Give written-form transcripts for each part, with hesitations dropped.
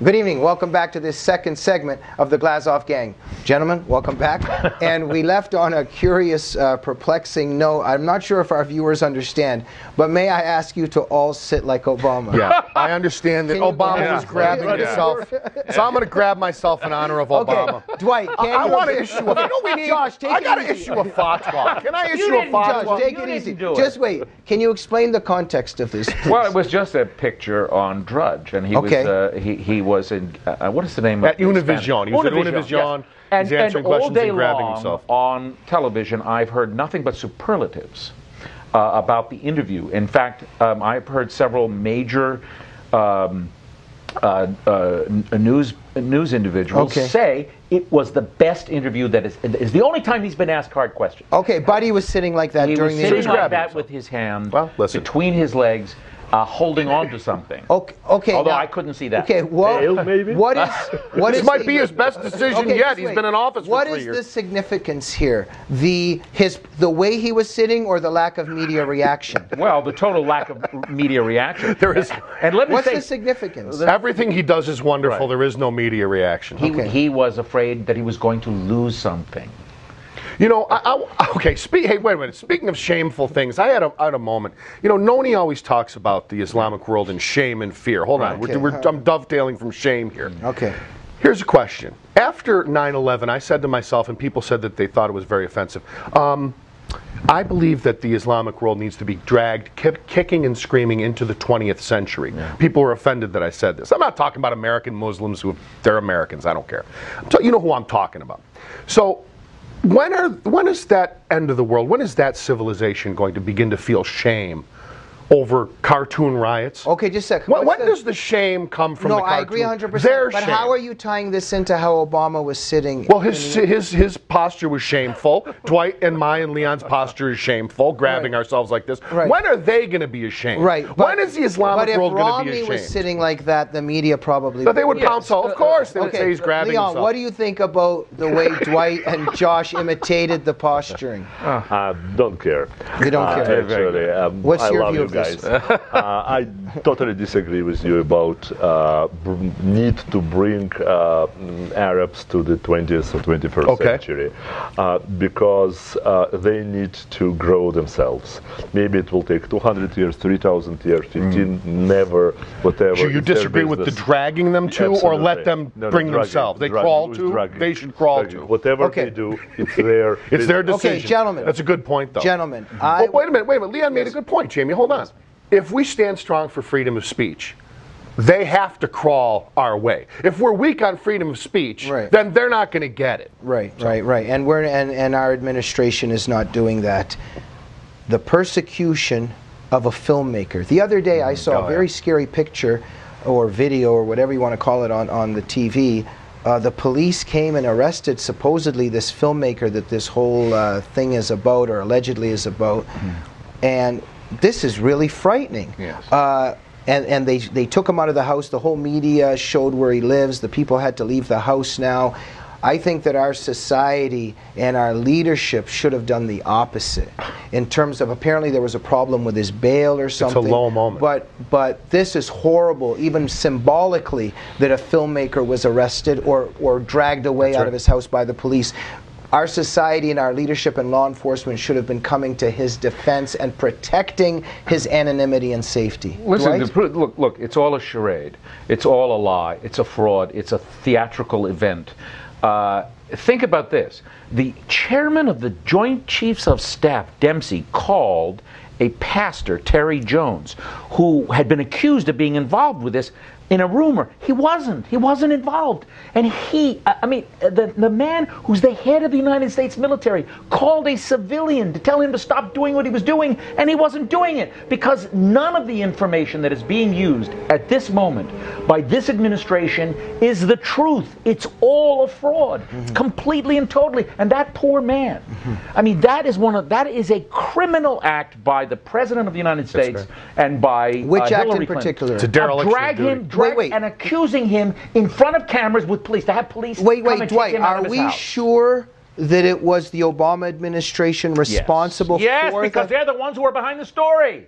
Good evening. Welcome back to this second segment of the Glazov Gang. Gentlemen, welcome back. And we left on a curious, perplexing note. I'm not sure if our viewers understand, but may I ask you to all sit like Obama? Yeah, I understand that Obama was grabbing himself. So I'm going to grab myself in honor of Obama. Okay. Dwight, I want to issue a Josh, take I it got to easy. issue a fatwa. Can I issue a fatwa? Josh, take it easy. Just wait. Can you explain the context of this, please? Well, it was just a picture on Drudge, and he was in what is the name of at Univision. He was at Univision. Yes. He's answering questions and grabbing himself. On television, I've heard nothing but superlatives about the interview. In fact, I've heard several major news individuals say it was the best interview that is the only time he's been asked hard questions. Okay, Buddy was sitting like that during the interview. He was sitting like that with his hand between his legs, holding on to something. Okay. Although now, I couldn't see that. Okay. Well, maybe? what This might be his best decision yet. He's been in office for 3 years. What is the significance here? The way he was sitting, or the lack of media reaction? Well, the total lack of media reaction. There is. And let me What's say, the significance? Everything he does is wonderful. Right. There is no media reaction. He was afraid that he was going to lose something. You know, hey, wait a minute. Speaking of shameful things, I had a moment. You know, Noni always talks about the Islamic world and shame and fear. Hold on, I'm dovetailing from shame here. Okay. Here's a question. After 9/11, I said to myself, and people said that they thought it was very offensive, I believe that the Islamic world needs to be dragged kicking and screaming into the 20th century. Yeah. People were offended that I said this. I'm not talking about American Muslims they're Americans. I don't care. You know who I'm talking about. So, when is that end of the world? When is that civilization going to begin to feel shame over cartoon riots? Okay, just a second. When does the shame come from the cartoon? No, I agree 100%. Their but shame. how are you tying this into how Obama was sitting? Well, his posture was shameful. Dwight and my and Leon's posture is shameful, grabbing ourselves like this. Right. When are they going to be ashamed? Right. When is the Islamic world going to be ashamed? But if Romney was sitting like that, the media probably... But they would pounce off. Of course, they would say he's grabbing Leon, himself. what do you think about the way Dwight and Josh imitated the posturing? I don't care. You don't care? Actually, What's your view you of this? guys. I totally disagree with you about need to bring Arabs to the 20th or 21st century because they need to grow themselves. Maybe it will take 200 years, 3,000 years, 15, never, whatever. So you disagree with the dragging them to, or let them bring themselves? They crawl to? They should crawl to. Whatever they do, it's their it's their decision. Okay, gentlemen. That's a good point, though. Gentlemen. Wait a minute. Leon made a good point, Jamie. Hold on. If we stand strong for freedom of speech, they have to crawl our way. If we're weak on freedom of speech, then they're not going to get it. Right. And and our administration is not doing that. The persecution of a filmmaker. The other day I saw a very scary picture or video or whatever you want to call it on the TV. The police came and arrested supposedly this filmmaker that this whole thing is about, or allegedly is about. And this is really frightening. Yes. And they took him out of the house. The whole media showed where he lives. The people had to leave the house now. I think that our society and our leadership should have done the opposite. In terms of, apparently there was a problem with his bail or something. It's a low moment. But this is horrible, even symbolically, that a filmmaker was arrested or dragged away out of his house by the police. Our society and our leadership and law enforcement should have been coming to his defense and protecting his anonymity and safety. Listen, look, it's all a charade. It's all a lie. It's a fraud. It's a theatrical event. Think about this. The chairman of the Joint Chiefs of Staff, Dempsey, called a pastor, Terry Jones, who had been accused of being involved with this, in a rumor. He wasn't involved. And the man who's the head of the United States military called a civilian to tell him to stop doing what he was doing, and he wasn't doing it because none of the information that is being used at this moment by this administration is the truth. It's all a fraud, completely and totally. And that poor man, that is a criminal act by the President of the United States and by which act Hillary in particular? Clinton. To drag him and accusing him in front of cameras with police, to have police come and take him out of his house. Are we sure that it was the Obama administration responsible for Yes, because they're the ones who are behind the story.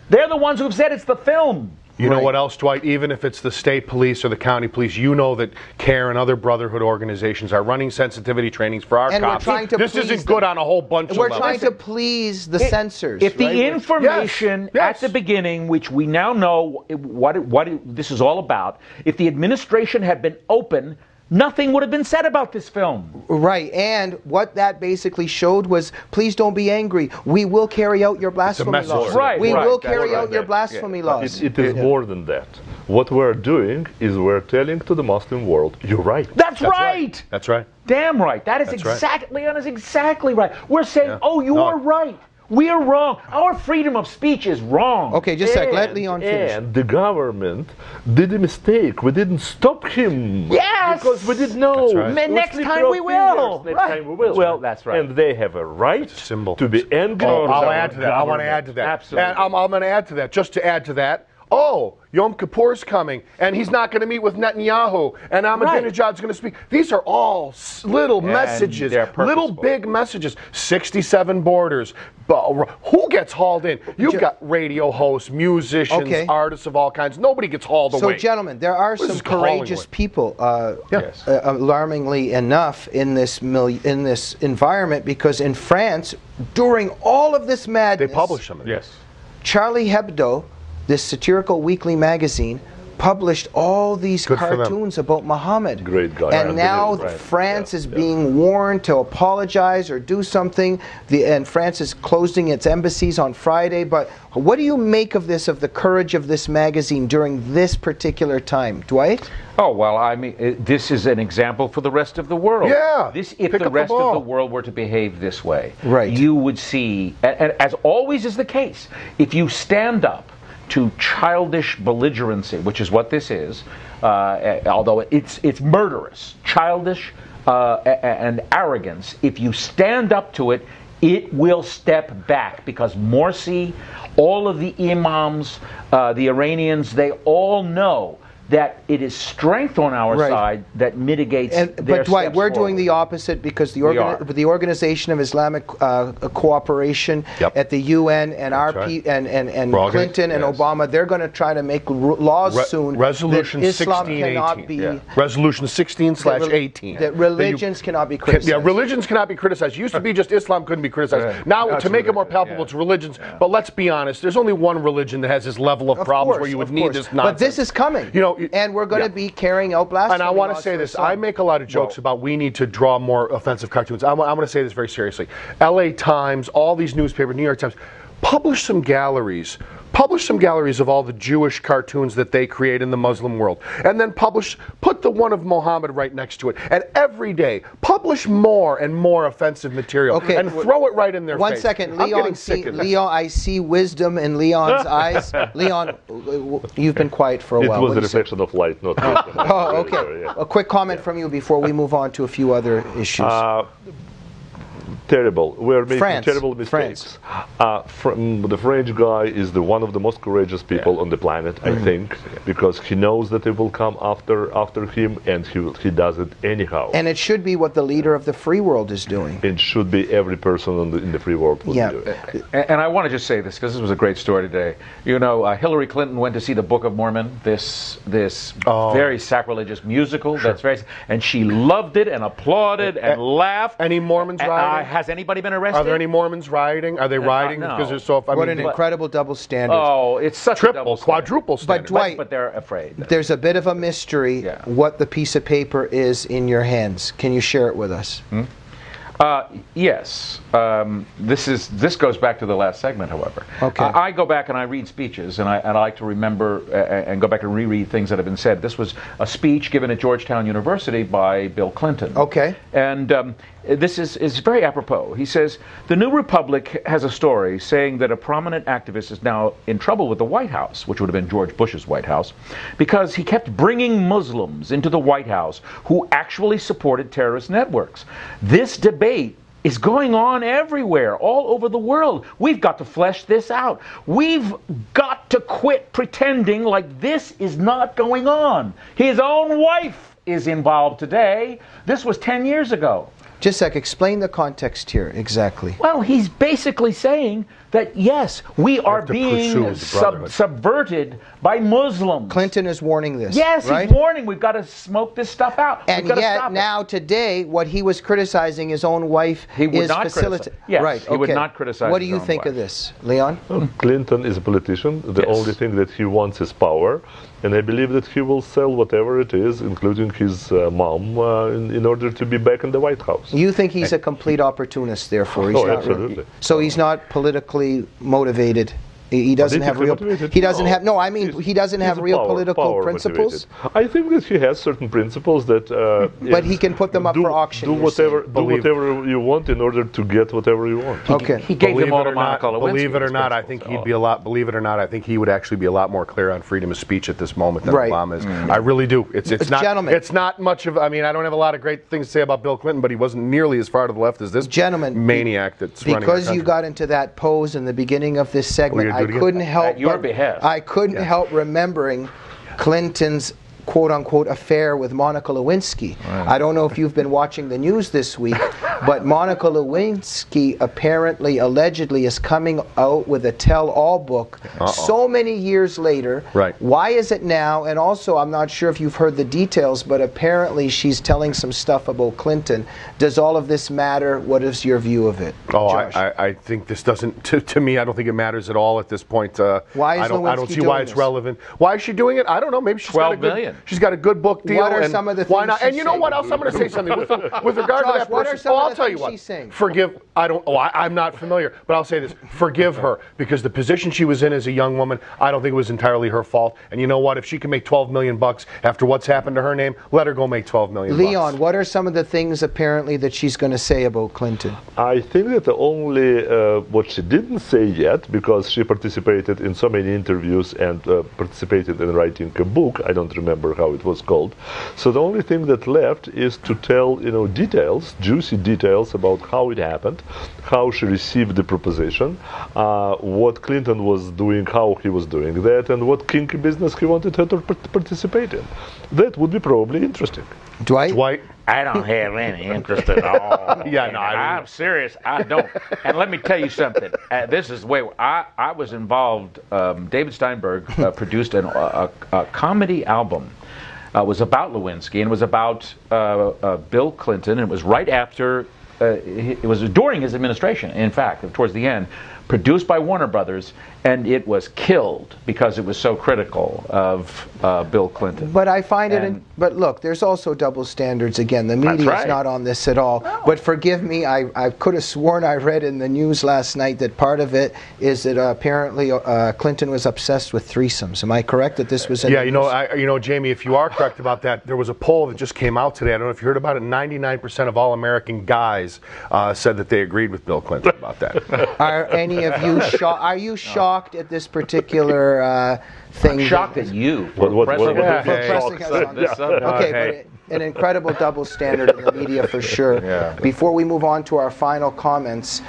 They're the ones who have said it's the film. You know what else, Dwight? Even if it's the state police or the county police, you know that CARE and other brotherhood organizations are running sensitivity trainings for our cops. This isn't good on a whole bunch of levels. We're trying to please the censors. If the information at the beginning, which we now know what this is all about, if the administration had been open, nothing would have been said about this film. Right, and what that basically showed was, please don't be angry. We will carry out your blasphemy laws. Right, we will carry out your blasphemy laws. It is more than that. What we're doing is we're telling to the Muslim world, you're right. That's right. That's right. Damn right. That is exactly, Leon is exactly right. We're saying, oh, you are right. We're wrong. Our freedom of speech is wrong. Okay, just a sec. Let Leon finish. And the government did a mistake. We didn't stop him. Yes! Because we didn't know. Right. Next time we will. Next time we will. Well, that's right. And they have a right to be angry. I'll add to that. I want to add to that. Absolutely. And I'm going to add to that. Just to add to that. Oh, Yom Kippur's coming, and he's not going to meet with Netanyahu, and Ahmadinejad's going to speak. These are all little messages, little big messages. 67 borders. Who gets hauled in? You've got radio hosts, musicians, artists of all kinds. Nobody gets hauled away. So, gentlemen, there are some courageous people, alarmingly enough, in this environment, because in France, during all of this madness, they publish them. Yes. Charlie Hebdo, this satirical weekly magazine, published all these cartoons about Muhammad. Great guy. And now France is being warned to apologize or do something. And France is closing its embassies on Friday. But what do you make of this, of the courage of this magazine during this particular time? Dwight? Oh, well, I mean, this is an example for the rest of the world. Yeah. If the rest of the world were to behave this way, right, you would see, and as always is the case, if you stand up to childish belligerency, which is what this is, although it's murderous, childish and arrogance, if you stand up to it, it will step back, because Morsi, all of the imams, the Iranians, they all know that it is strength on our side that mitigates their But Dwight, we're forward. doing the opposite, because the Organization of Islamic Cooperation at the UN and Clinton and Obama, they're going to try to make laws soon. Resolution that Islam 1618. cannot be Resolution 16/18. That religions cannot be criticized. Yeah, religions cannot be criticized. It used to be just Islam couldn't be criticized. Now, to make it more palpable, it's religions. But let's be honest, there's only one religion that has this level of problems where you would need this nonsense. But this is coming. You know, and we're going to be carrying out blasphemy. And I want to say this. I make a lot of jokes about we need to draw more offensive cartoons. I'm going to say this very seriously. LA Times, all these newspapers, New York Times, publish some galleries. Publish some galleries of all the Jewish cartoons that they create in the Muslim world. And then put the one of Muhammad right next to it. And every day, publish more and more offensive material. And throw it right in their face. 1 second, Leon, I see wisdom in Leon's eyes. Leon, you've been quiet for a while. It was a reflection of light, not wisdom. Oh, okay. A quick comment from you before we move on to a few other issues. Terrible. We're making terrible mistakes. The French guy is one of the most courageous people on the planet, I think, because he knows that it will come after him, and he does it anyhow. And it should be what the leader of the free world is doing. It should be every person in the free world would do it. And I want to just say this, because this was a great story today. You know, Hillary Clinton went to see the Book of Mormon, this very sacrilegious musical. That's and she loved it and applauded and laughed. Any Mormons riding? Has anybody been arrested? Are there any Mormons rioting? Are they rioting? No. Because they're so. What an incredible double standard. Oh, it's such a double quadruple standard. But Dwight, but they're afraid. There's a bit of a mystery what the piece of paper is in your hands. Can you share it with us? Yes. This goes back to the last segment, however. Okay. I go back and I read speeches, and I like to remember and go back and reread things that have been said. This was a speech given at Georgetown University by Bill Clinton. Okay. And this is very apropos. He says, the New Republic has a story saying that a prominent activist is now in trouble with the White House, which would have been George Bush's White House, because he kept bringing Muslims into the White House who actually supported terrorist networks. This debate is going on everywhere, all over the world. We've got to flesh this out. We've got to quit pretending like this is not going on. His own wife is involved today. This was 10 years ago. Just a sec, explain the context here exactly. Well, he's basically saying that, yes, we are being subverted by Muslims. Clinton is warning this. Yes, right? he's warning. We've got to smoke this stuff out. And yet, now, today, what he was criticizing his own wife is facilitating. Yes, right, he would not criticize What do his you own think wife. of this, Leon? Clinton is a politician. The only thing that he wants is power. And I believe that he will sell whatever it is, including his mom, in order to be back in the White House. You think he's a complete opportunist, therefore? He's Oh, not absolutely. So he's not politically motivated. He doesn't have real. He doesn't have. No, I mean he doesn't have real political principles. I think that he has certain principles that. But he can put them up for auction. Do whatever you want in order to get whatever you want. Okay. He gave them all to Monica Lewinsky. Believe it or not, I think he'd be a lot. Believe it or not, I think he would actually be a lot more clear on freedom of speech at this moment than Obama is. I really do. It's not. Gentlemen, it's not much of. I mean, I don't have a lot of great things to say about Bill Clinton, but he wasn't nearly as far to the left as this maniac that's running our because country. you got into that pose in the beginning of this segment, I couldn't help. At your behest. I couldn't help remembering Clinton's quote-unquote affair with Monica Lewinsky. Right. I don't know if you've been watching the news this week, but Monica Lewinsky apparently, allegedly, is coming out with a tell-all book so many years later. Right. Why is it now? And also, I'm not sure if you've heard the details, but apparently she's telling some stuff about Clinton. Does all of this matter? What is your view of it, Josh? I think this doesn't, to me, I don't think it matters at all at this point. Why is I don't see why it's this? relevant. Why is she doing it? I don't know. Maybe she's got a good, 12 million. She's got a good book deal. What are some of the things why not? And you know saying? what else? I'm going to say something with regard to Josh, that what are person. some of I'll the tell you things what. she's saying? Forgive. I'm not familiar, but I'll say this: forgive her, because the position she was in as a young woman, I don't think it was entirely her fault. And you know what? If she can make $12 million after what's happened to her name, let her go make $12 million. Leon, what are some of the things apparently that she's going to say about Clinton? I think that only what she didn't say yet, because she participated in so many interviews and participated in writing a book. I don't remember how it was called. So the only thing that left is to tell, details, juicy details about how it happened, how she received the proposition, what Clinton was doing, how he was doing that, and what kinky business he wanted her to participate in. That would be probably interesting. Dwight? I don't have any interest at all. I'm serious. I don't. And let me tell you something. This is the way I was involved. David Steinberg produced a comedy album. It was about Lewinsky, and it was about Bill Clinton. And it was right after, it was during his administration, in fact, towards the end, produced by Warner Brothers, and it was killed because it was so critical of Bill Clinton. But I find but look, there's also double standards again. The media is not on this at all. No. But forgive me, I could have sworn I read in the news last night that part of it is that apparently Clinton was obsessed with threesomes. Am I correct that this was in the news? Jamie, if you are correct about that, there was a poll that just came out today. I don't know if you heard about it. 99% of all American guys said that they agreed with Bill Clinton about that. Are any of you shocked? Are you shocked at this particular thing? I'm shocked at you for pressing us on this subject. Okay, but an incredible double standard in the media for sure. Yeah. Before we move on to our final comments,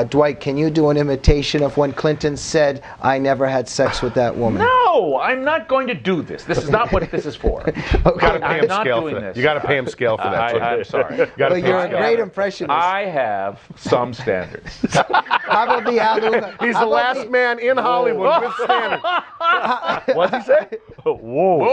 Dwight, can you do an imitation of when Clinton said, "I never had sex with that woman"? No, I'm not going to do this. This is not what this is for. I'm not doing this. You got to pay him scale for that. I'm sorry. Well, you're a great impressionist. I have some standards. How about the Alu? He's the last man in Hollywood with standards. What did he say? Whoa.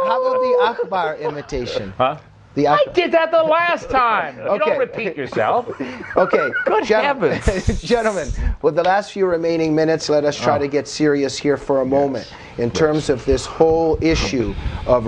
How about the Akbar imitation? Huh? I did that the last time. You don't repeat yourself. Okay. Good heavens. Gentlemen, with the last few remaining minutes, let us try to get serious here for a moment in terms of this whole issue of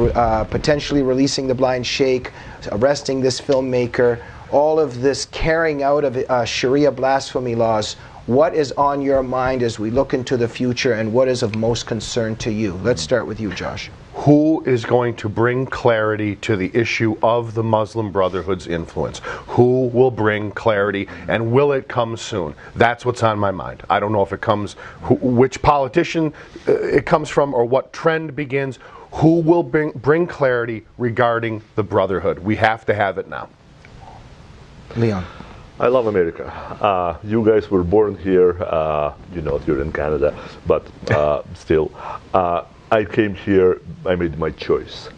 potentially releasing the blind sheikh, arresting this filmmaker, all of this carrying out of Sharia blasphemy laws. What is on your mind as we look into the future, and what is of most concern to you? Let's start with you, Josh. Who is going to bring clarity to the issue of the Muslim Brotherhood's influence? Who will bring clarity, and will it come soon? That's what's on my mind. I don't know if it comes, which politician it comes from, or what trend begins. Who will bring clarity regarding the Brotherhood? We have to have it now. Leon. I love America. You guys were born here. You're in Canada, but still. I came here, I made my choice.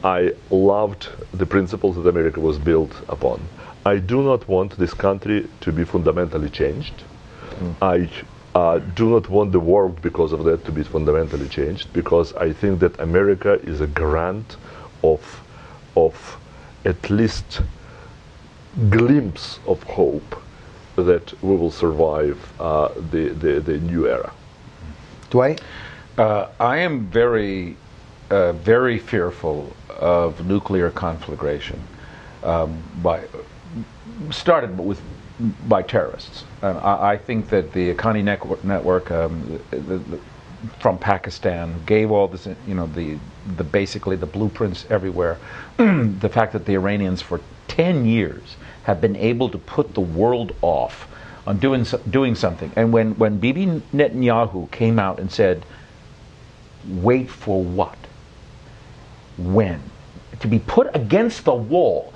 I loved the principles that America was built upon. I do not want this country to be fundamentally changed. I do not want the world, because of that, to be fundamentally changed, because I think that America is a garant of at least glimpse of hope that we will survive the new era. Dwight? I am very, very fearful of nuclear conflagration, started by terrorists. I think that the Haqqani network from Pakistan gave all this, basically the blueprints everywhere. The fact that the Iranians for 10 years have been able to put the world off on doing something. And when Bibi Netanyahu came out and said, wait for what? When? To be put against the wall.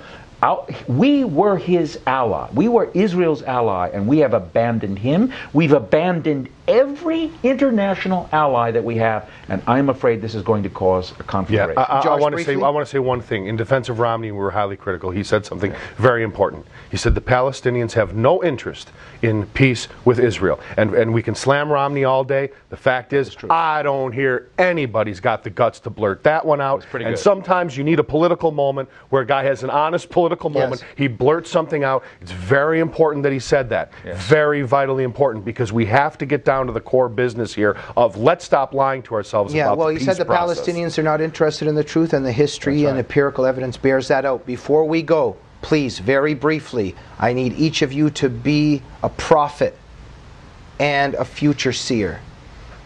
We were his ally. We were Israel's ally, and we have abandoned him. We've abandoned every international ally that we have, and I'm afraid this is going to cause a conflagration. Yeah, I want to say one thing. In defense of Romney, we were highly critical. He said something very important. He said the Palestinians have no interest in peace with Israel, and we can slam Romney all day. The fact is, I don't hear anybody's got the guts to blurt that one out. And sometimes you need a political moment where a guy has an honest political moment. He blurts something out. It's very important that he said that. Very vitally important, because we have to get down to the core business here of let's stop lying to ourselves about the peace process. He said the Palestinians are not interested in the truth, and the history and empirical evidence bears that out. Before we go, please, very briefly, I need each of you to be a prophet and a future seer.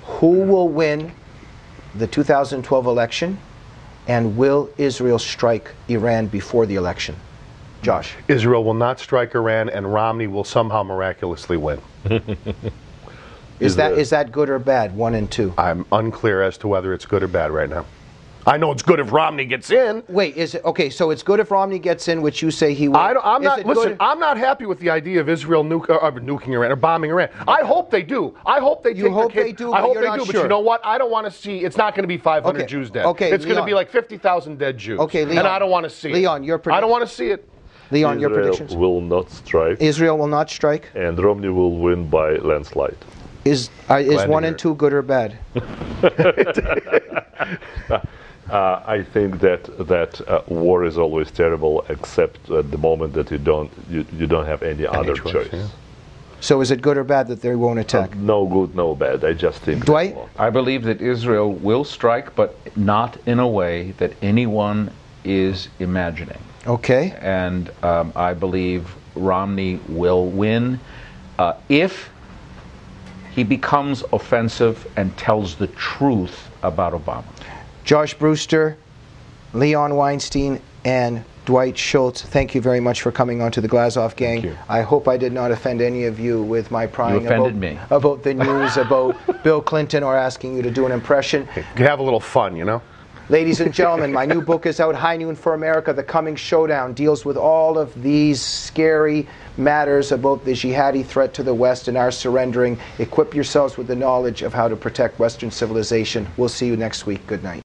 Who will win the 2012 election, and will Israel strike Iran before the election? Josh. Israel will not strike Iran, and Romney will somehow miraculously win. Is that good or bad, 1 and 2? I'm unclear as to whether it's good or bad right now. I know it's good if Romney gets in. Wait, is it okay? So it's good if Romney gets in, which you say he will. I'm not happy with the idea of Israel nuking Iran or bombing Iran. I hope they do. I hope they do. I hope they do. But you know what? I don't want to see. It's not going to be 500 Jews dead. Okay, it's going to be like 50,000 dead Jews. Okay, Leon, and I don't want to see it. Leon, your prediction. I don't want to see it. Leon, your predictions. Israel will not strike. Israel will not strike. And Romney will win by landslide. Is 1 and 2 good or bad? I think that war is always terrible, except at the moment that you don't have any other choice. Yeah. So is it good or bad that they won't attack? No good, no bad. I just think. Dwight? I believe that Israel will strike, but not in a way that anyone is imagining. Okay. And I believe Romney will win if he becomes offensive and tells the truth about Obama. Josh Brewster, Leon Weinstein, and Dwight Schultz, thank you very much for coming on to the Glazov Gang. Thank you. I hope I did not offend any of you with my prying about the news about Bill Clinton or asking you to do an impression. You can have a little fun, you know? Ladies and gentlemen, my new book is out, High Noon for America, The Coming Showdown, deals with all of these scary matters about the jihadi threat to the West and our surrendering. Equip yourselves with the knowledge of how to protect Western civilization. We'll see you next week. Good night.